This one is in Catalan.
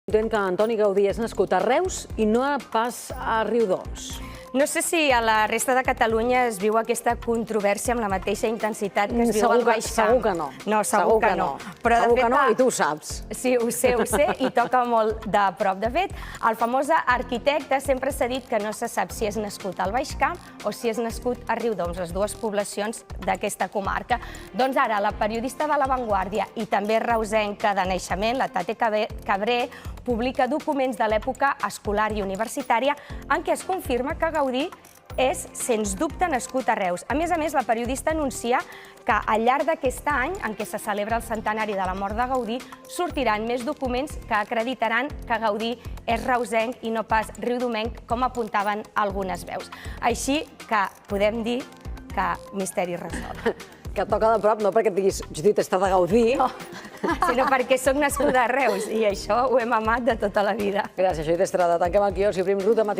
Entenc que Antoni Gaudí és nascut a Reus i no pas a Riudoms. No sé si a la resta de Catalunya es viu aquesta controvèrsia amb la mateixa intensitat que es viu al Baix Camp. Segur que no. No, segur que no. Segur que no, i tu ho saps. Sí, ho sé, i toca molt de prop. De fet, el famós arquitecte sempre s'ha dit que no se sap si és nascut al Baix Camp o si és nascut a Riudoms, les dues poblacions d'aquesta comarca. Doncs ara, la periodista de La Vanguardia i també reusenca de naixement, la Tate Cabré, publica documents de l'època escolar i universitària en què es confirma que Gaudí és, sens dubte, nascut a Reus. A més, la periodista anuncia que al llarg d'aquest any, en què se celebra el centenari de la mort de Gaudí, sortiran més documents que acreditaran que Gaudí és reusenc i no pas riudomenc, com apuntaven algunes veus. Així que podem dir que misteri resolt. Que et toca de prop, no perquè et diguis Judit està de Gaudí, sinó perquè soc nascuda a Reus i això ho hem amat de tota la vida. Gràcies, Judit Estrada. Tanquem aquí el seu prim Ruta Matinal.